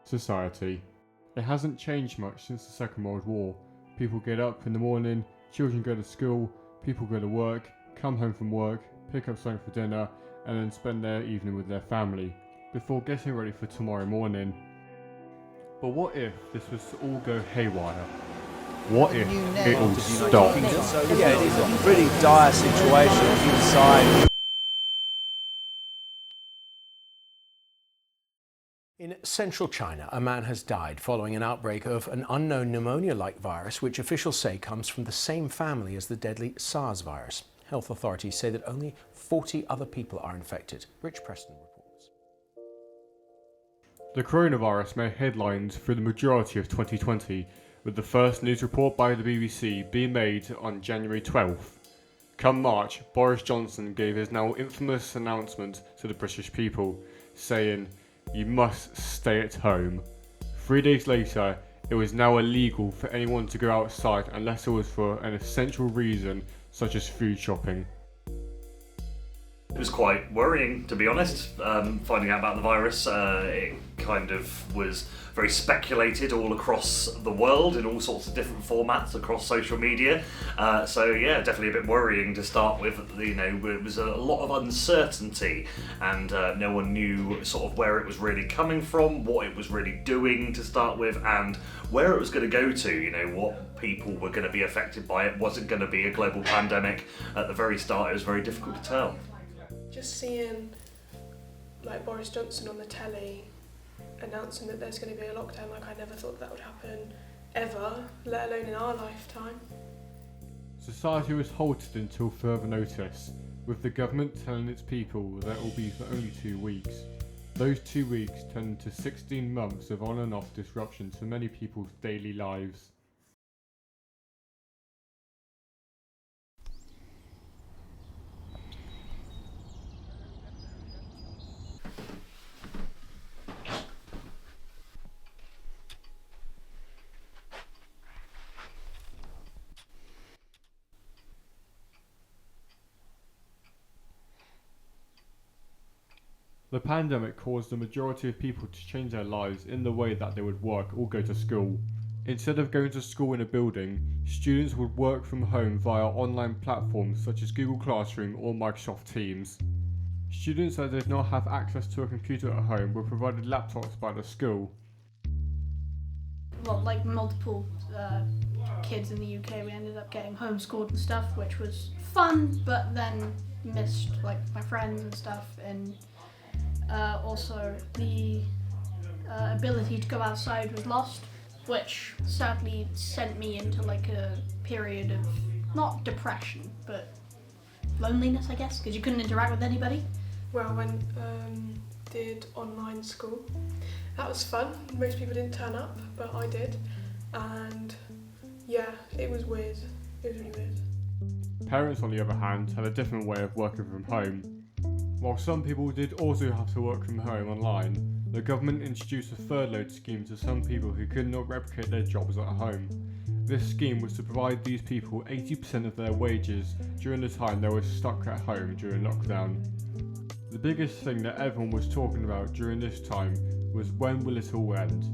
Society. It hasn't changed much since the Second World War. People get up in the morning, children go to school, people go to work, come home from work, pick up something for dinner, and then spend their evening with their family, before getting ready for tomorrow morning. But what if this was to all go haywire? What if it all stopped? Yeah, it is a pretty dire situation inside. In central China, a man has died following an outbreak of an unknown pneumonia-like virus, which officials say comes from the same family as the deadly SARS virus. Health authorities say that only 40 other people are infected. Rich Preston reports. The coronavirus made headlines through the majority of 2020, with the first news report by the BBC being made on January 12th. Come March, Boris Johnson gave his now infamous announcement to the British people, saying, "You must stay at home." 3 days later, it was now illegal for anyone to go outside unless it was for an essential reason, such as food shopping. It was quite worrying, to be honest, finding out about the virus. It kind of was very speculated all across the world in all sorts of different formats across social media. So yeah, definitely a bit worrying to start with. You know, it was a lot of uncertainty, and no one knew sort of where it was really coming from, what it was really doing to start with, and where it was going to go to. You know, what people were going to be affected by it. Was it going to be a global pandemic? At the very start, it was very difficult to tell. Just seeing like Boris Johnson on the telly announcing that there's going to be a lockdown, like I never thought that would happen ever, let alone in our lifetime. Society was halted until further notice, with the government telling its people that it will be for only 2 weeks. Those 2 weeks turned into 16 months of on and off disruption to many people's daily lives. The pandemic caused the majority of people to change their lives in the way that they would work or go to school. Instead of going to school in a building, students would work from home via online platforms such as Google Classroom or Microsoft Teams. Students that did not have access to a computer at home were provided laptops by the school. Well, like multiple kids in the UK, we ended up getting homeschooled and stuff, which was fun, but then missed like my friends and stuff, and also the ability to go outside was lost, which sadly sent me into like a period of not depression but loneliness, I guess, because you couldn't interact with anybody. Well, when did online school, that was fun. Most people didn't turn up, but I did, and yeah, it was weird. It was really weird. Parents, on the other hand, had a different way of working from home. While some people did also have to work from home online, the government introduced a furlough scheme to some people who could not replicate their jobs at home. This scheme was to provide these people 80% of their wages during the time they were stuck at home during lockdown. The biggest thing that everyone was talking about during this time was, when will it all end?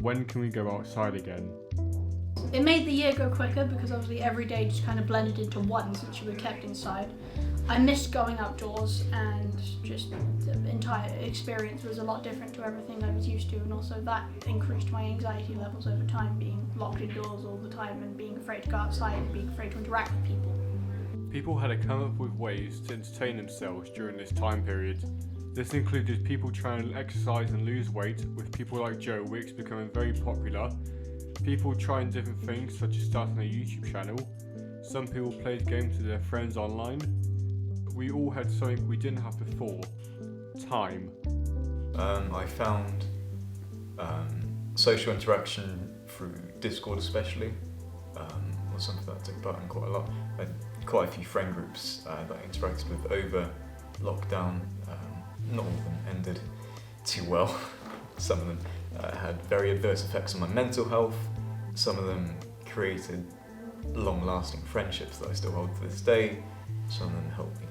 When can we go outside again? It made the year go quicker because obviously every day just kind of blended into one since you were kept inside. I missed going outdoors, and just the entire experience was a lot different to everything I was used to, and also that increased my anxiety levels over time, being locked indoors all the time and being afraid to go outside and being afraid to interact with people. People had to come up with ways to entertain themselves during this time period. This included people trying to exercise and lose weight, with people like Joe Wicks becoming very popular, people trying different things such as starting a YouTube channel, some people played games with their friends online. We all had something we didn't have before: time. I found social interaction through Discord especially was something that I took part in quite a lot. I had quite a few friend groups that I interacted with over lockdown. Not all of them ended too well. Some of them had very adverse effects on my mental health. Some of them created long-lasting friendships that I still hold to this day. Some of them helped me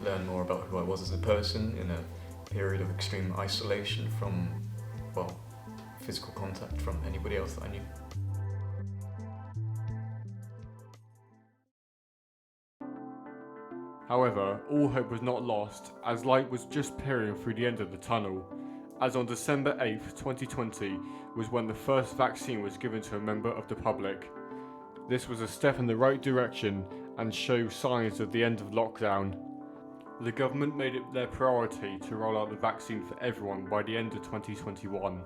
learn more about who I was as a person in a period of extreme isolation from, well, physical contact from anybody else that I knew. However, all hope was not lost, as light was just peering through the end of the tunnel, as on December 8th, 2020 was when the first vaccine was given to a member of the public. This was a step in the right direction and showed signs of the end of lockdown. The government made it their priority to roll out the vaccine for everyone by the end of 2021.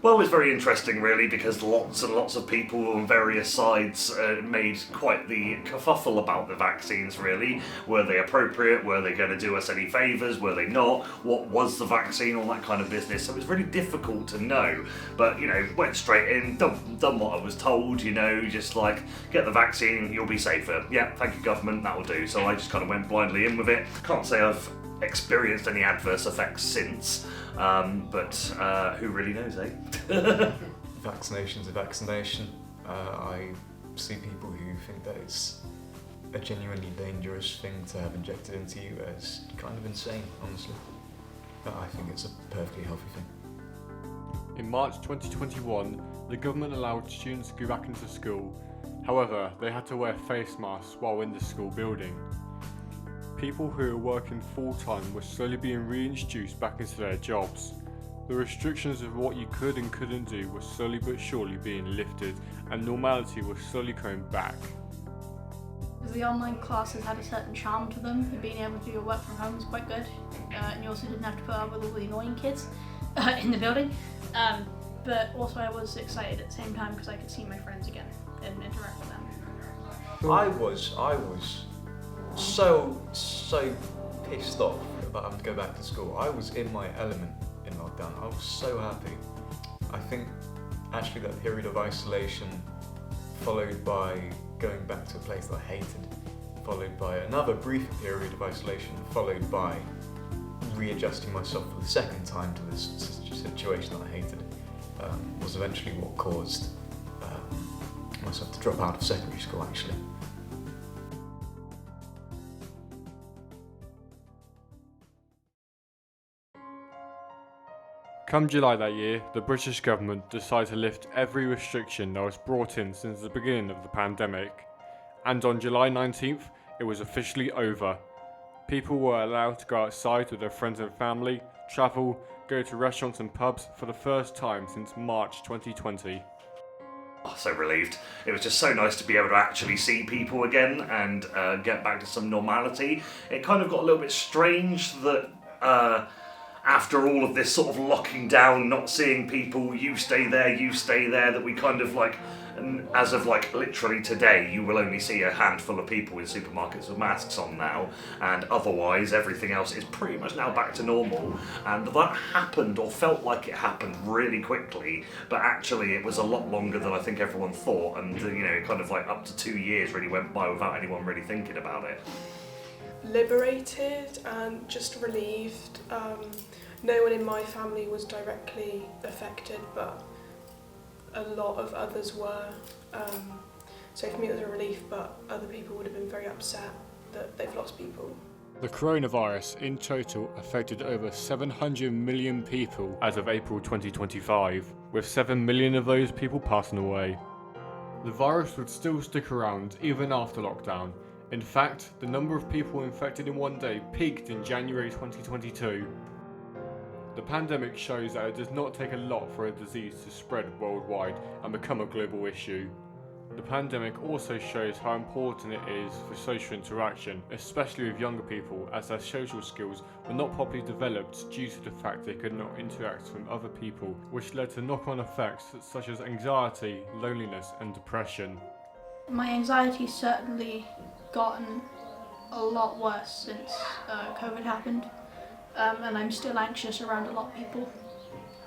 Well, it was very interesting, really, because lots and lots of people on various sides made quite the kerfuffle about the vaccines, really. Were they appropriate? Were they going to do us any favours? Were they not? What was the vaccine? All that kind of business. So it was really difficult to know. But, went straight in, done what I was told, just like, get the vaccine, you'll be safer. Yeah, thank you, government, that'll do. So I just kind of went blindly in with it. Can't say I've experienced any adverse effects since, but who really knows, eh? Vaccination's a vaccination. I see people who think that it's a genuinely dangerous thing to have injected into you as kind of insane, honestly. But I think it's a perfectly healthy thing. In March 2021, the government allowed students to go back into school. However, they had to wear face masks while in the school building. People who were working full-time were slowly being reintroduced back into their jobs. The restrictions of what you could and couldn't do were slowly but surely being lifted, and normality was slowly coming back. The online classes had a certain charm to them, and being able to do your work from home was quite good. And you also didn't have to put up with all the annoying kids in the building. But also I was excited at the same time because I could see my friends again and interact with them. I was so pissed off about having to go back to school. I was in my element in lockdown. I was so happy. I think actually that period of isolation, followed by going back to a place that I hated, followed by another briefer period of isolation, followed by readjusting myself for the second time to this situation that I hated, was eventually what caused myself to drop out of secondary school, actually. Come July that year, the British government decided to lift every restriction that was brought in since the beginning of the pandemic. And on July 19th, it was officially over. People were allowed to go outside with their friends and family, travel, go to restaurants and pubs for the first time since March 2020. Oh, so relieved. It was just so nice to be able to actually see people again and get back to some normality. It kind of got a little bit strange that after all of this sort of locking down, not seeing people, you stay there, that we kind of like, as of like literally today, you will only see a handful of people in supermarkets with masks on now, and otherwise everything else is pretty much now back to normal. And that happened, or felt like it happened, really quickly, but actually it was a lot longer than I think everyone thought, and kind of like up to 2 years really went by without anyone really thinking about it. Liberated and just relieved. No one in my family was directly affected, but a lot of others were. So for me it was a relief, but other people would have been very upset that they've lost people. The coronavirus in total affected over 700 million people as of April 2025, with 7 million of those people passing away. The virus would still stick around even after lockdown. In fact, the number of people infected in one day peaked in January 2022. The pandemic shows that it does not take a lot for a disease to spread worldwide and become a global issue. The pandemic also shows how important it is for social interaction, especially with younger people, as their social skills were not properly developed due to the fact they could not interact with other people, which led to knock-on effects such as anxiety, loneliness and depression. My anxiety's certainly gotten a lot worse since COVID happened. And I'm still anxious around a lot of people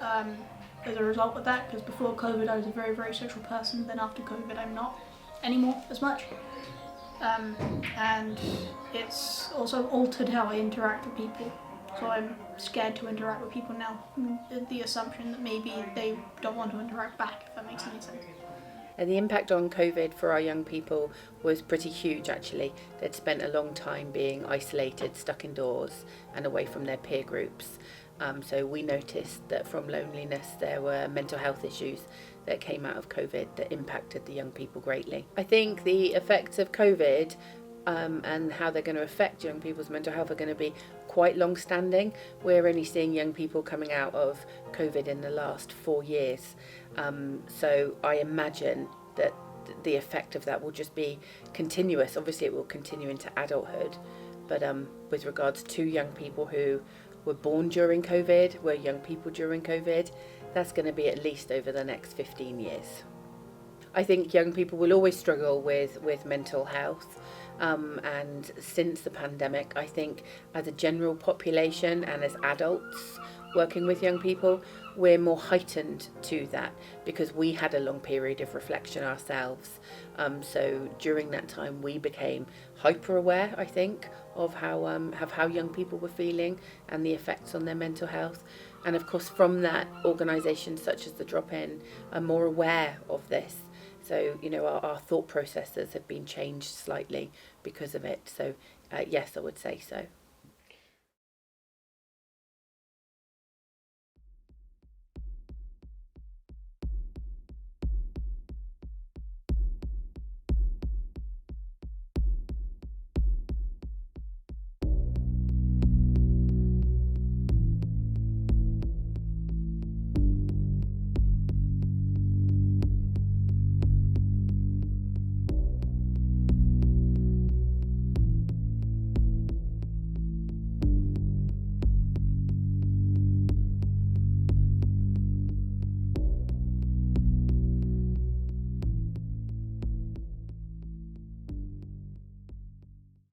as a result of that, because before COVID I was a very, very social person, then after COVID I'm not anymore as much. And it's also altered how I interact with people, so I'm scared to interact with people now, the assumption that maybe they don't want to interact back, if that makes any sense. And the impact on COVID for our young people was pretty huge, actually. They'd spent a long time being isolated, stuck indoors and away from their peer groups. So we noticed that from loneliness there were mental health issues that came out of COVID that impacted the young people greatly. I think the effects of COVID and how they're going to affect young people's mental health are going to be quite long standing. We're only seeing young people coming out of COVID in the last 4 years. So I imagine that the effect of that will just be continuous. Obviously it will continue into adulthood, but with regards to young people who were born during COVID, were young people during COVID, that's going to be at least over the next 15 years. I think young people will always struggle with mental health. And since the pandemic, I think as a general population and as adults working with young people, we're more heightened to that because we had a long period of reflection ourselves. So during that time, we became hyper aware, I think, of how young people were feeling and the effects on their mental health. And of course, from that, organisations such as the Drop-In are more aware of this. So, our thought processes have been changed slightly because of it. So, yes, I would say so.